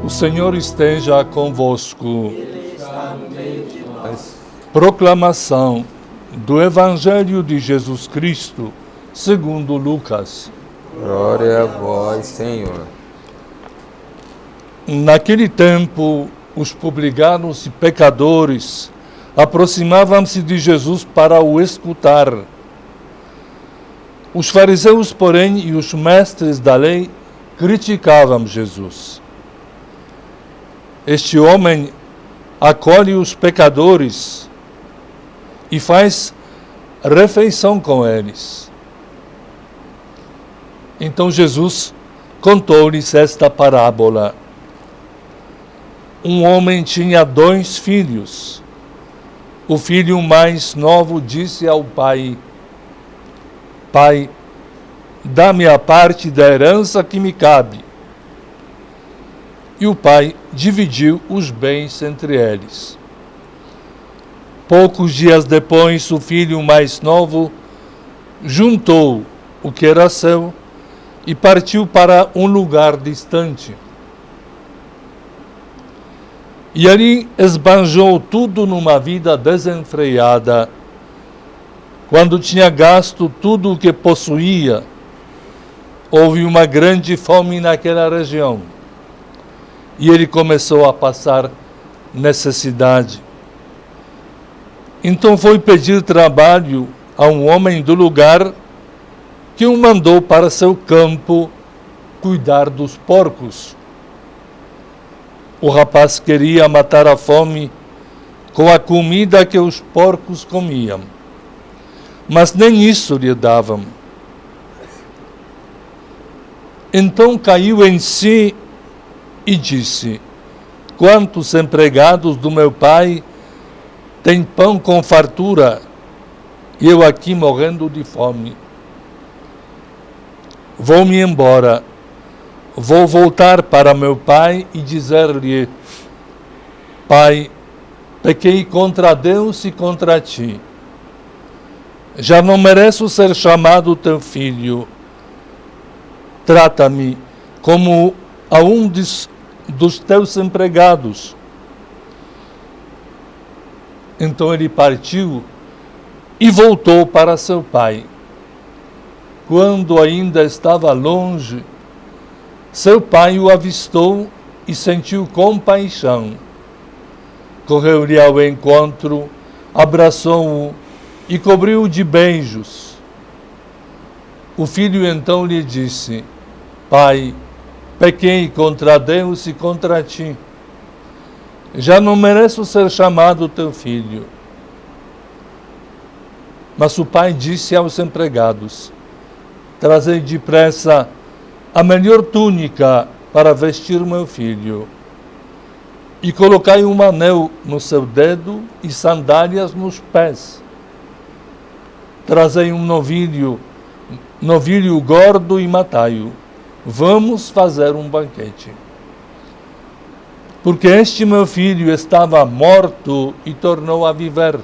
O Senhor esteja convosco. Ele está no meio de nós. Proclamação do Evangelho de Jesus Cristo, segundo Lucas. Glória a vós, Senhor. Naquele tempo, os publicanos e pecadores aproximavam-se de Jesus para o escutar. Os fariseus, porém, e os mestres da lei criticavam Jesus. Este homem acolhe os pecadores e faz refeição com eles. Então Jesus contou-lhes esta parábola. Um homem tinha 2 filhos. O filho mais novo disse ao pai: Pai, dá-me a parte da herança que me cabe. E o pai dividiu os bens entre eles. Poucos dias depois, o filho mais novo juntou o que era seu e partiu para um lugar distante. E ali esbanjou tudo numa vida desenfreada. Quando tinha gasto tudo o que possuía, houve uma grande fome naquela região. E ele começou a passar necessidade. Então foi pedir trabalho a um homem do lugar que o mandou para seu campo cuidar dos porcos. O rapaz queria matar a fome com a comida que os porcos comiam, mas nem isso lhe davam. Então caiu em si e disse: Quantos empregados do meu pai têm pão com fartura, e eu aqui morrendo de fome? Vou-me embora, vou voltar para meu pai e dizer-lhe: Pai, pequei contra Deus e contra ti. Já não mereço ser chamado teu filho. Trata-me como a um dos teus empregados. Então ele partiu e voltou para seu pai. Quando ainda estava longe, seu pai o avistou e sentiu compaixão. Correu-lhe ao encontro, abraçou-o e cobriu-o de beijos. O filho então lhe disse: Pai, pequei contra Deus e contra ti. Já não mereço ser chamado teu filho. Mas o pai disse aos empregados: Trazei depressa a melhor túnica para vestir meu filho, e colocai um anel no seu dedo e sandálias nos pés. Trazei um novilho gordo e matai-o. Vamos fazer um banquete. Porque este meu filho estava morto e tornou a viver.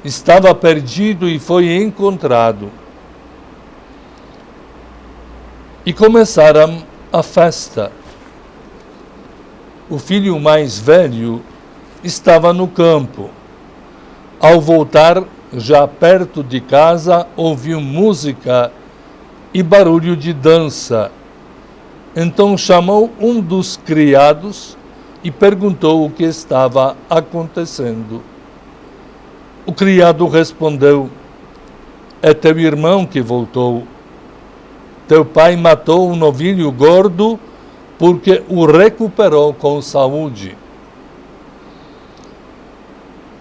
Estava perdido e foi encontrado. E começaram a festa. O filho mais velho estava no campo. Ao voltar, já perto de casa, ouviu música e barulho de dança. Então chamou um dos criados e perguntou o que estava acontecendo. O criado respondeu: É teu irmão que voltou. Teu pai matou um novilho gordo porque o recuperou com saúde.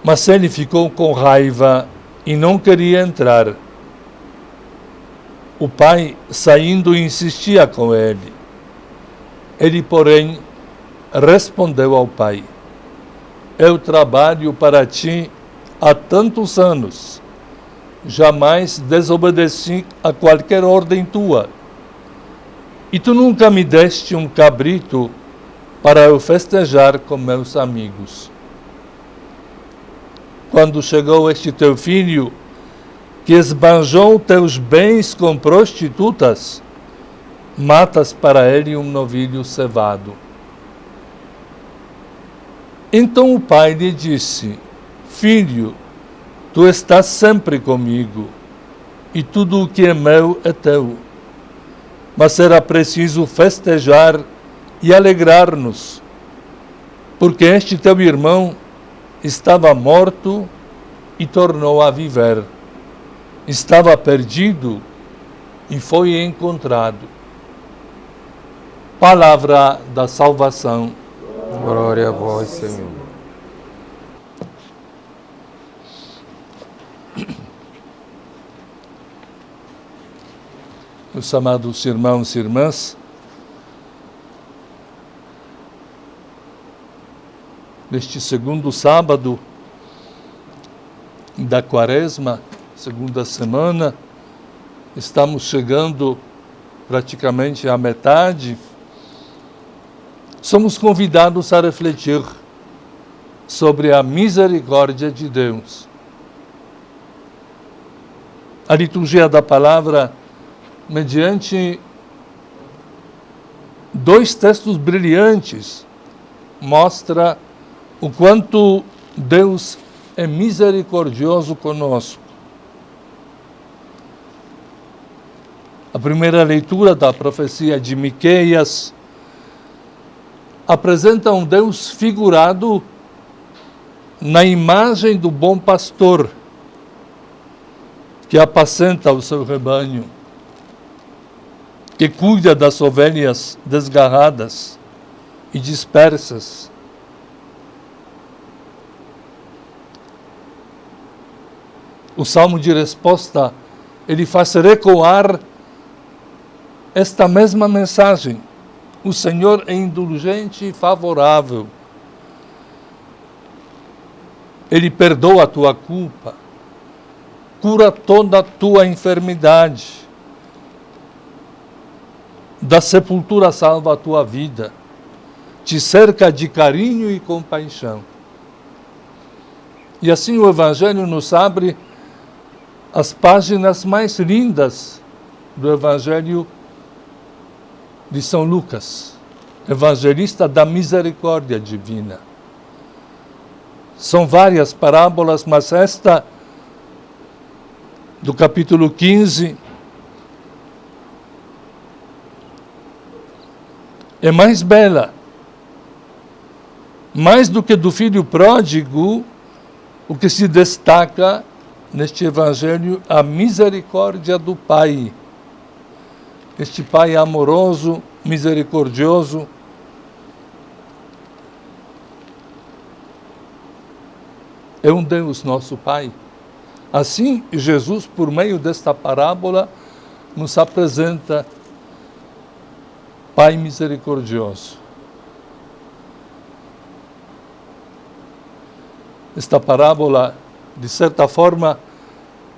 Mas ele ficou com raiva e não queria entrar. O pai, saindo, insistia com ele. Ele, porém, respondeu ao pai: Eu trabalho para ti há tantos anos. Jamais desobedeci a qualquer ordem tua. E tu nunca me deste um cabrito para eu festejar com meus amigos. Quando chegou este teu filho, que esbanjou teus bens com prostitutas, matas para ele um novilho cevado. Então o pai lhe disse: Filho, tu estás sempre comigo, e tudo o que é meu é teu. Mas era preciso festejar e alegrar-nos, porque este teu irmão estava morto e tornou a viver. Estava perdido e foi encontrado. Palavra da salvação. Glória a vós, Senhor. Meus amados irmãos e irmãs, neste segundo sábado da Quaresma, segunda semana, estamos chegando praticamente à metade. Somos convidados a refletir sobre a misericórdia de Deus. A liturgia da palavra, mediante dois textos brilhantes, mostra o quanto Deus é misericordioso conosco. A primeira leitura da profecia de Miqueias apresenta um Deus figurado na imagem do bom pastor, que apacenta o seu rebanho, que cuida das ovelhas desgarradas e dispersas. O salmo de resposta, ele faz ecoar esta mesma mensagem. O Senhor é indulgente e favorável. Ele perdoa a tua culpa, cura toda a tua enfermidade, da sepultura salva a tua vida, te cerca de carinho e compaixão. E assim o Evangelho nos abre as páginas mais lindas do Evangelho de São Lucas, evangelista da misericórdia divina. São várias parábolas, mas esta do capítulo 15 é mais bela. Mais do que do filho pródigo, o que se destaca neste evangelho, a misericórdia do Pai. Este Pai amoroso, misericordioso, é um Deus nosso Pai. Assim, Jesus, por meio desta parábola, nos apresenta Pai misericordioso. Esta parábola, de certa forma,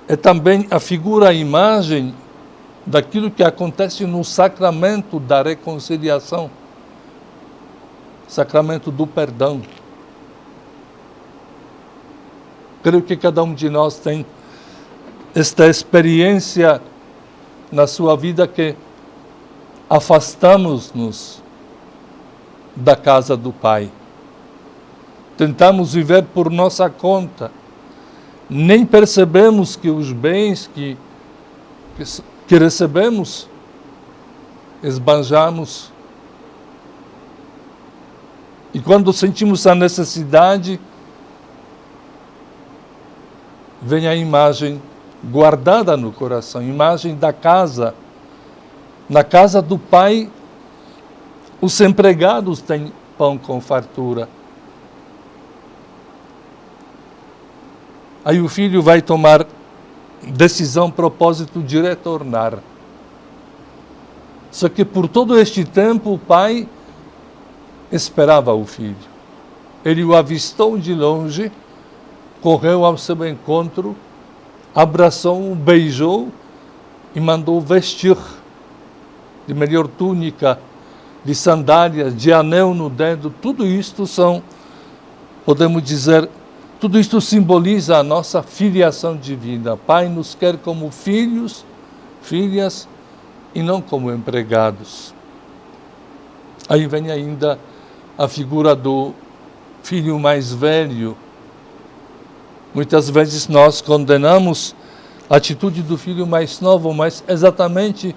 é também a figura, a imagem daquilo que acontece no sacramento da reconciliação, sacramento do perdão. Creio que cada um de nós tem esta experiência na sua vida, que afastamos-nos da casa do Pai. Tentamos viver por nossa conta. Nem percebemos que os bens que recebemos, esbanjamos. E quando sentimos a necessidade, vem a imagem guardada no coração, imagem da casa. Na casa do Pai, os empregados têm pão com fartura. Aí o filho vai tomar decisão, propósito de retornar. Só que por todo este tempo o pai esperava o filho. Ele o avistou de longe, correu ao seu encontro, abraçou-o, beijou e mandou vestir de melhor túnica, de sandálias, de anel no dedo. Tudo isto são, podemos dizer, tudo isto simboliza a nossa filiação divina. Pai nos quer como filhos, filhas, e não como empregados. Aí vem ainda a figura do filho mais velho. Muitas vezes nós condenamos a atitude do filho mais novo, mas exatamente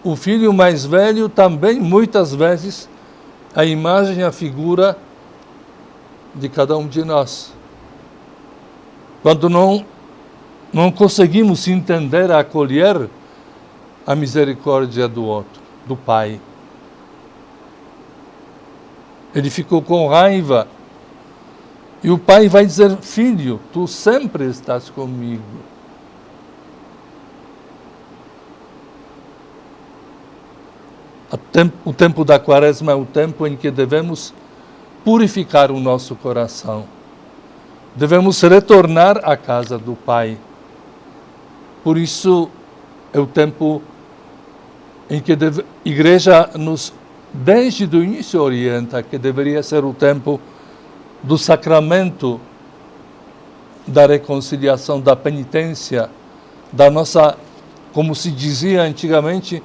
o filho mais velho também, muitas vezes, a imagem, a figura de cada um de nós. Quando não conseguimos entender, acolher a misericórdia do outro, do pai. Ele ficou com raiva. E o pai vai dizer: filho, tu sempre estás comigo. O tempo da Quaresma é o tempo em que devemos purificar o nosso coração. Devemos retornar à casa do Pai. Por isso, é o tempo em que a Igreja nos, desde o início, orienta que deveria ser o tempo do sacramento, da reconciliação, da penitência, da nossa, como se dizia antigamente,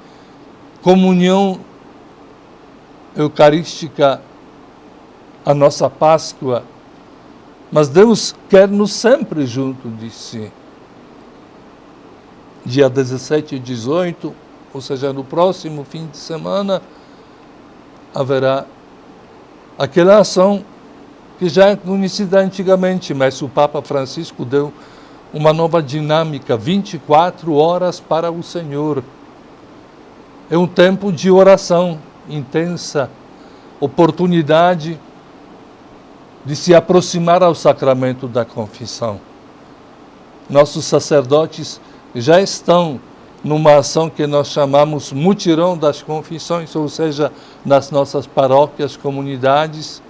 comunhão eucarística, a nossa Páscoa. Mas Deus quer-nos sempre junto de si. Dia 17 e 18, ou seja, no próximo fim de semana, haverá aquela ação que já é conhecida antigamente, mas o Papa Francisco deu uma nova dinâmica, 24 horas para o Senhor. É um tempo de oração intensa, oportunidade de se aproximar ao sacramento da confissão. Nossos sacerdotes já estão numa ação que nós chamamos mutirão das confissões, ou seja, nas nossas paróquias, comunidades,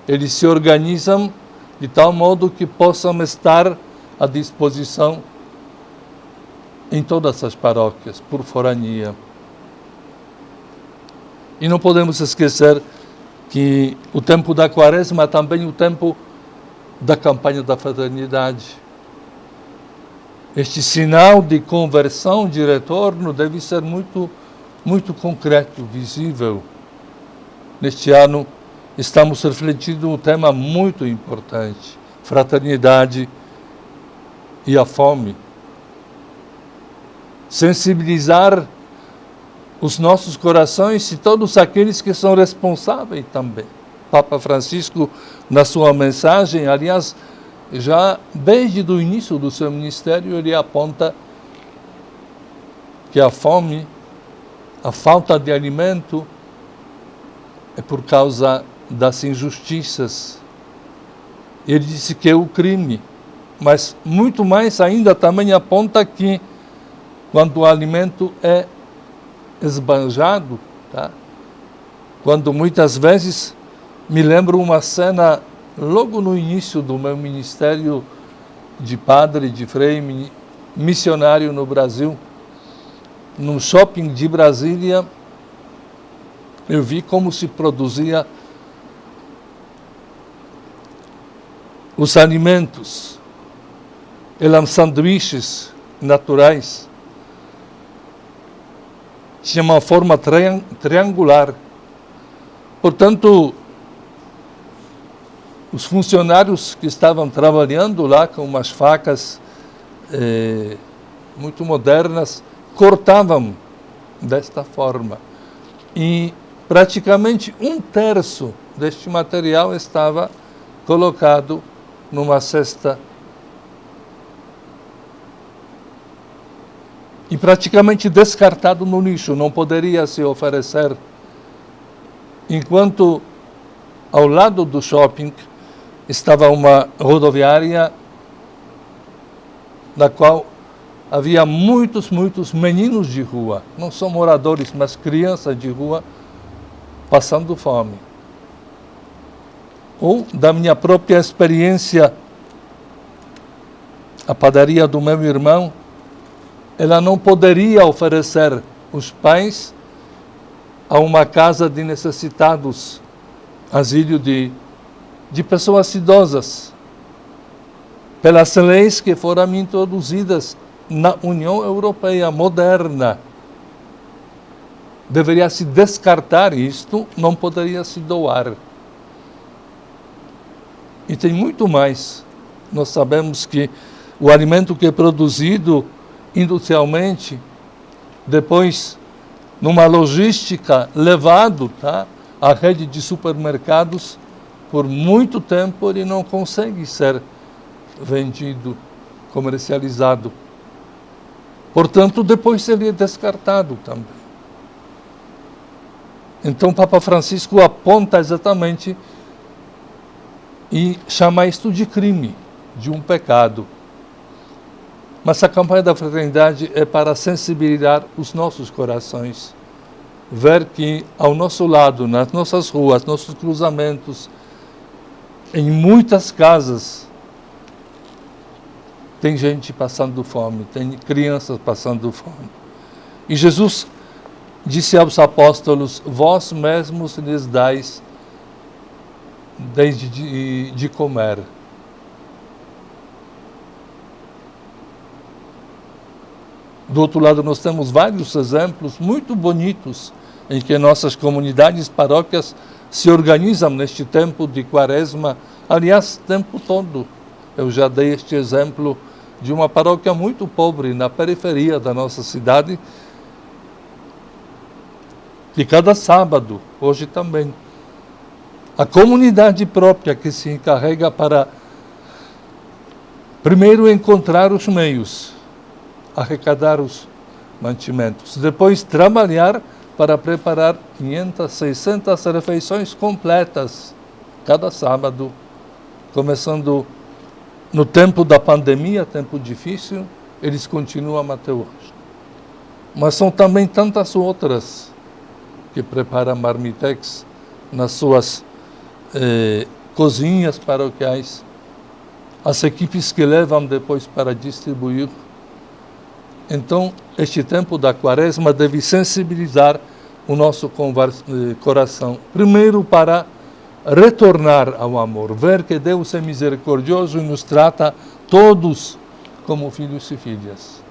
eles se organizam de tal modo que possam estar à disposição em todas as paróquias, por forania. E não podemos esquecer que o tempo da Quaresma é também o tempo da campanha da fraternidade. Este sinal de conversão, de retorno, deve ser muito, muito concreto, visível. Neste ano, estamos refletindo um tema muito importante: fraternidade e a fome. Sensibilizar os nossos corações e todos aqueles que são responsáveis também. Papa Francisco, na sua mensagem, aliás, já desde o início do seu ministério, ele aponta que a fome, a falta de alimento, é por causa das injustiças. Ele disse que é o crime, mas muito mais ainda também aponta que quando o alimento é esbanjado, tá? Quando muitas vezes, me lembro uma cena logo no início do meu ministério de padre, de frei, missionário no Brasil, num shopping de Brasília, eu vi como se produzia os alimentos, eram sanduíches naturais, tinha uma forma triangular. Portanto, os funcionários que estavam trabalhando lá com umas facas muito modernas, cortavam desta forma. E praticamente 1/3 deste material estava colocado numa cesta e praticamente descartado no lixo, não poderia se oferecer. Enquanto ao lado do shopping estava uma rodoviária na qual havia muitos meninos de rua, não são moradores, mas crianças de rua, passando fome. Ou da minha própria experiência, a padaria do meu irmão, ela não poderia oferecer os pães a uma casa de necessitados, asilo de pessoas idosas, pelas leis que foram introduzidas na União Europeia moderna. Deveria se descartar isto, não poderia se doar. E tem muito mais. Nós sabemos que o alimento que é produzido industrialmente, depois, numa logística, levado, tá, à rede de supermercados, por muito tempo ele não consegue ser vendido, comercializado. Portanto, depois ele é descartado também. Então, o Papa Francisco aponta exatamente e chama isto de crime, de um pecado. Mas a campanha da fraternidade é para sensibilizar os nossos corações, ver que ao nosso lado, nas nossas ruas, nossos cruzamentos, em muitas casas, tem gente passando fome, tem crianças passando fome. E Jesus disse aos apóstolos: vós mesmos lhes dais desde de comer. Do outro lado, nós temos vários exemplos muito bonitos em que nossas comunidades, paróquias, se organizam neste tempo de Quaresma, aliás, o tempo todo. Eu já dei este exemplo de uma paróquia muito pobre na periferia da nossa cidade, que cada sábado, hoje também, a comunidade própria que se encarrega para, primeiro, encontrar os meios, arrecadar os mantimentos, depois trabalhar para preparar 500, 600 refeições completas cada sábado, começando no tempo da pandemia, tempo difícil, eles continuam até hoje. Mas são também tantas outras que preparam marmitex nas suas cozinhas paroquiais, as equipes que levam depois para distribuir. Então, este tempo da Quaresma deve sensibilizar o nosso coração, primeiro para retornar ao amor, ver que Deus é misericordioso e nos trata todos como filhos e filhas.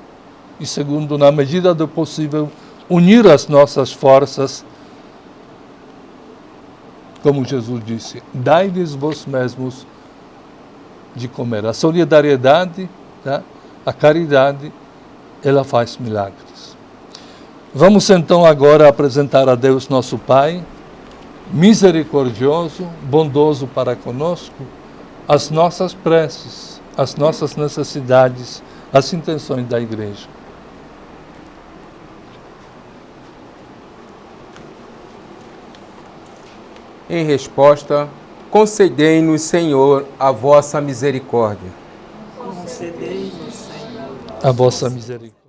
E segundo, na medida do possível, unir as nossas forças, como Jesus disse: dai-lhes vós mesmos de comer. A solidariedade, tá? A caridade, ela faz milagres. Vamos então agora apresentar a Deus nosso Pai, misericordioso, bondoso para conosco, as nossas preces, as nossas necessidades, as intenções da Igreja. Em resposta, concedei-nos, Senhor, a vossa misericórdia. Concedei-nos, Senhor, A vossa misericórdia.